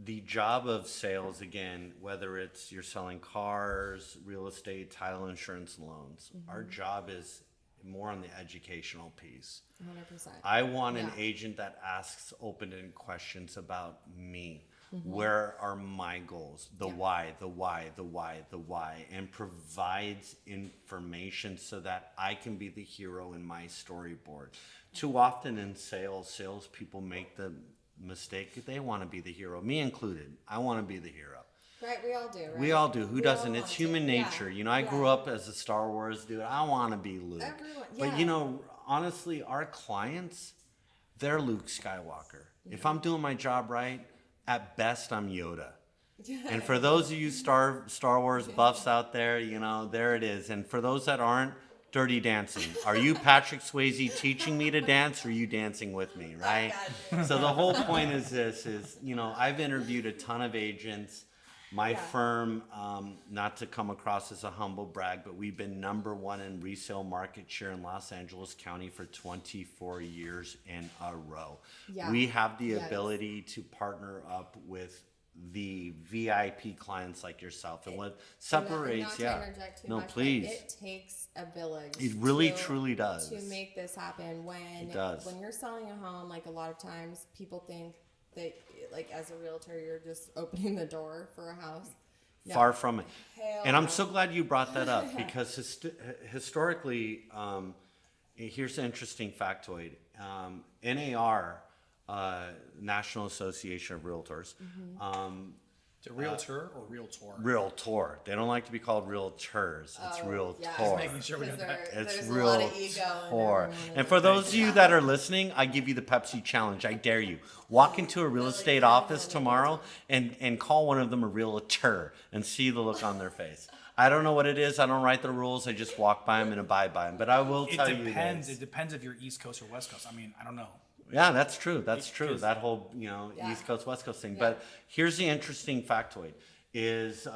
the job of sales. Again, whether it's you're selling cars, real estate, title insurance, loans, our job is more on the educational piece. 100%. I want an Yeah. agent that asks open-ended questions about me. Where are my goals? The why, the why, the why, the why, and provides information so that I can be the hero in my storyboard. Too often in salespeople make the mistake that they want to be the hero, me included. I want to be the hero. Right, we all do, right? We all do. Who We doesn't? all It's want to. human Yeah. nature. You know, I grew Yeah. up as a Star Wars dude. I want to be Luke. Everyone- But yeah. you know, honestly, our clients, they're Luke Skywalker. If I'm doing my job right, at best I'm Yoda. And for those of you Star Wars buffs out there, you know, there it is. And for those that aren't, Dirty Dancing. Are you Patrick Swayze teaching me to dance, or are you dancing with me, right? So the whole point is this, you know, I've interviewed a ton of agents. My firm, not to come across as a humble brag, but we've been #1 in resale market share in Los Angeles County for 24 years in a row. Yeah. We have the Yes. ability to partner up with the VIP clients like yourself, and what Not separates, to interject too no, much, but please, it takes a village. it really truly does. To make this happen. It does. When you're selling a home, like a lot of times people think that, like as a realtor, you're just opening the door for a house. No. Far from it. Hell And I'm no. so glad you brought that up because historically, here's an interesting factoid. NAR, National Association of Realtors, Is it realtor or realtor? Realtor. They don't like to be called realtors. It's Realtor. Just making sure we got that. It's There's a lot of ego in Realtor. everyone. And for those of you that are listening, I give you the Pepsi challenge. I dare you. Walk into a real estate office tomorrow and call one of them a realtor and see the look on their face. I don't know what it is. I don't write the rules. I just walk by them and abide by them. But I will tell you this. It depends if you're East Coast or West Coast. I mean, I don't know. Yeah, that's true. That's true. Because- That whole, Yeah. East Coast, West Coast thing. Yeah. But here's the interesting factoid is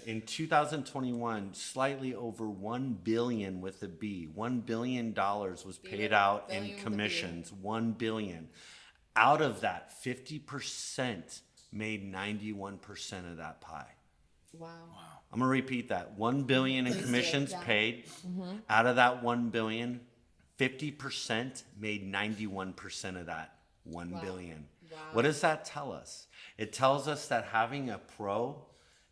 in 2021, slightly over 1 billion with a B, $1 billion was paid out billion in with a B. commissions, 1 billion. Out of that, 50% made 91% of that pie. Wow. I'm gonna repeat that. 1 billion in Please do, commissions yeah. paid. Out of that 1 billion, 50% made 91% of that 1 Wow. billion. Wow. What does that tell us? It tells us that having a pro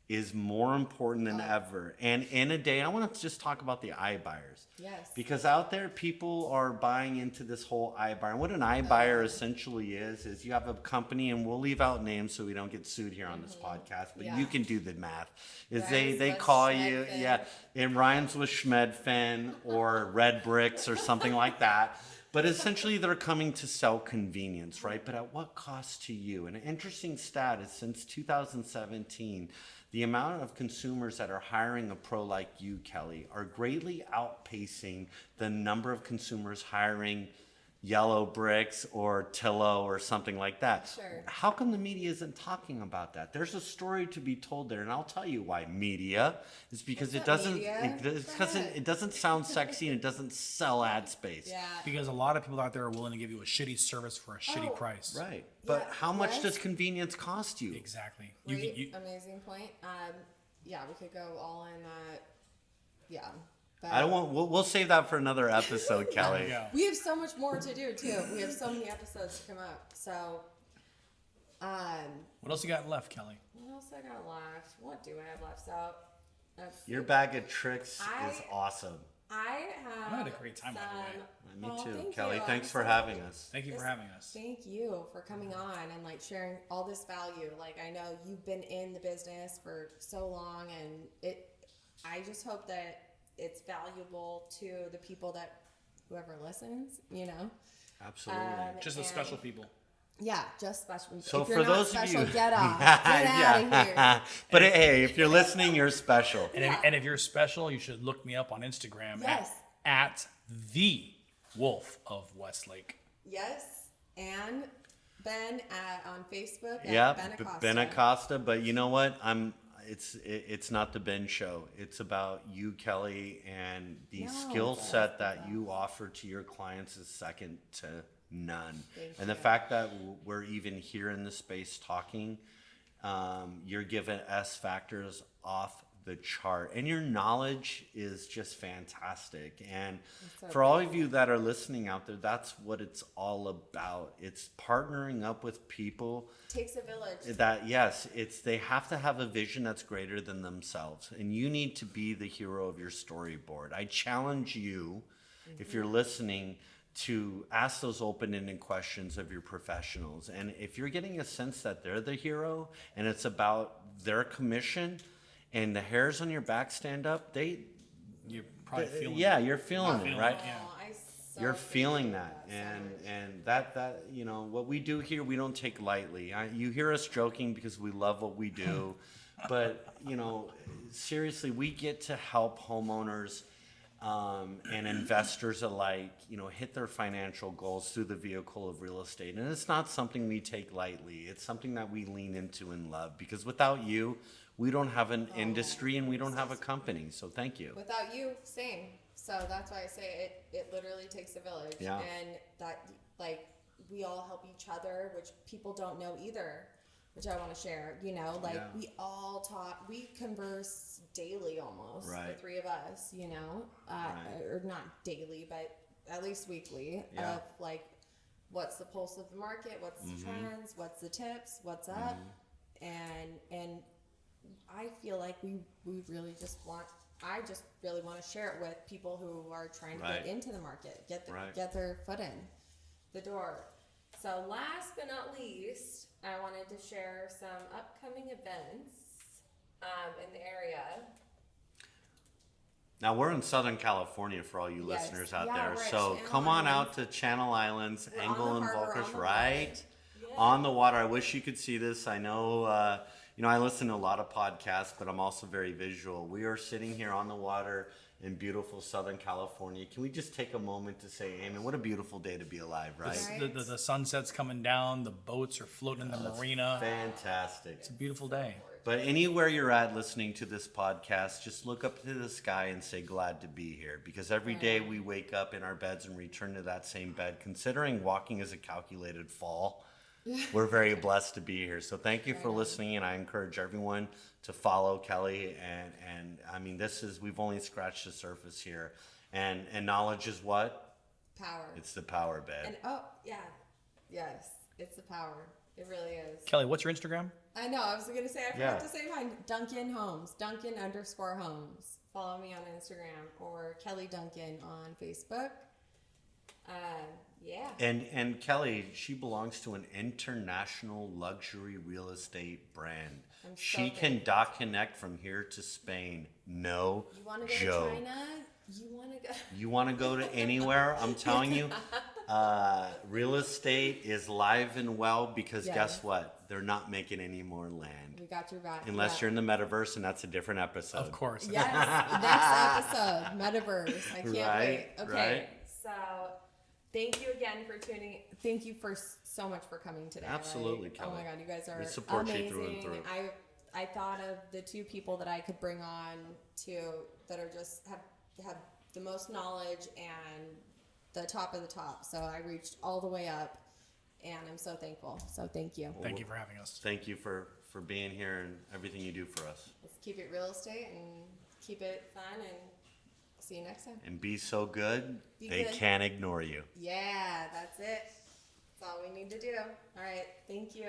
is more important than ever. And in a day, I want to just talk about the iBuyers. Yes. Because out there, people are buying into this whole iBuyer. And what an iBuyer essentially is you have a company, and we'll leave out names so we don't get sued here on this podcast, but Yeah. you can do the math. Is Ryan's they with call you, Schmedfin. yeah, it rhymes with Schmedfin or Red Bricks or something like that. But essentially, they're coming to sell convenience, right? But at what cost to you? And an interesting stat is since 2017, the amount of consumers that are hiring a pro like you, Kelly, are greatly outpacing the number of consumers hiring Yellow Bricks or Tillo or something like that. Sure. How come the media isn't talking about that? There's a story to be told there, and I'll tell you why. Media is because What's it up, doesn't media? it's because Go ahead. it doesn't sound sexy and it doesn't sell ad space. Yeah. Because a lot of people out there are willing to give you a shitty service for a shitty Oh. price. Right. But Yeah, how much yes. does convenience cost you? Exactly. Great, amazing point. Yeah, we could go all in that. Yeah. But I don't want. We'll save that for another episode, Kelly. Yeah. we have so much more to do too. We have so many episodes to come up. So, What else you got left, Kelly? what else I got left? What do I have left? So, let's see. Your bag of tricks I- is awesome. I have. I had a great time, by the way. Me Oh, too, thank Kelly. you. Thanks I'm for so having happy. us. Thank you for having us. Thank you for coming on and like sharing all this value. Like I know you've been in the business for so long, and I just hope that it's valuable to the people that whoever listens. You know. Absolutely. Just the and- special people. Yeah, just special. So if for you're not those special, of you, get off. Get out of here. But hey, if you're listening, you're special. And if you're special, you should look me up on Instagram Yes. at the Wolf of Westlake. Yes, and Ben on Facebook. At Yeah, Ben Acosta. Ben Acosta. But you know what? It's not the Ben show. It's about you, Kelly, and the No, skill that's set that you offer to your clients is second to none. Thank And the you. fact that we're even here in the space talking, you're giving S factors off the chart, and your knowledge is just fantastic. And so for all of you that are listening out there, that's what it's all about. It's partnering up with people Takes a village. that, yes, they have to have a vision that's greater than themselves, and you need to be the hero of your storyboard. I challenge you, if you're listening, to ask those open-ended questions of your professionals. And if you're getting a sense that they're the hero and it's about their commission and the hairs on your back stand up, You're probably feeling you're feeling it, right? Yeah. Oh, I so You're feeling appreciate that, so and much. that what we do here, we don't take lightly. You hear us joking because we love what we do, but seriously, we get to help homeowners and investors alike, hit their financial goals through the vehicle of real estate. And it's not something we take lightly. It's something that we lean into and love, because without you, we don't have an industry and we don't have a company. So thank you. Without you, same. So that's why I say it literally takes a village. Yeah. And that, like, we all help each other, which people don't know either. which I want to share. You know, like Yeah. we all talk, we converse daily almost, Right. the three of us, you know, Right. or not daily, but at least weekly, Yeah. of like what's the pulse of the market, what's the trends, what's the tips, what's up, and I feel like we really just want. I just really want to share it with people who are trying to Right. get into the market, Right. get their foot in the door. So last but not least, I wanted to share some upcoming events in the area. Now we're in Southern California for all you Yes. listeners out Yeah, there. we're at So Channel come on out Islands. to Channel Islands, We're on Engel the and harbor, Volkers, on the right? water. Yeah. On the water. I wish you could see this. I know, I listen to a lot of podcasts, but I'm also very visual. We are sitting here on the water in beautiful Southern California. Can we just take a moment to say, Eamon, what a beautiful day to be alive, right? Right. The sunset's coming down, the boats are floating in the marina. Fantastic. It's a beautiful day. But anywhere you're at listening to this podcast, just look up to the sky and say, glad to be here. Because every day we wake up in our beds and return to that same bed. Considering walking is a calculated fall, we're very blessed to be here. So thank you for listening. And I encourage everyone to follow Kelli. And I mean, we've only scratched the surface here. And knowledge is what? Power. It's the power bed. And yes, it's the power. It really is. Kelly, what's your Instagram? I know. I was gonna say I forgot Yeah. to say mine. Dunkin Homes. Dunkin_Homes. Follow me on Instagram or Kelli Dunkin on Facebook. Yeah. And Kelli, she belongs to an international luxury real estate brand. I'm so She can thankful. dock connect from here to Spain. No You want to go joke. to China? You want to go? You want to go to anywhere? I'm telling you, real estate is live and well because guess Yes. what? They're not making any more land. We got your back. Unless you're in the metaverse, and that's a different episode. Of course. Yes, next episode, Metaverse. I can't Right, wait. Okay, right. so thank you again for tuning. Thank you for so much for coming today. Absolutely, Like, oh my Kelly. God, you guys are We support amazing. you through and through. I thought of the two people that I could bring on that are just have the most knowledge and the top of the top. So I reached all the way up, and I'm so thankful. So thank you. Thank you for having us. Thank you for being here and everything you do for us. Let's keep it real estate and keep it fun, and see you next time. And be so good, Be they good. can't ignore you. Yeah, that's it. That's all we need to do. All right. Thank you.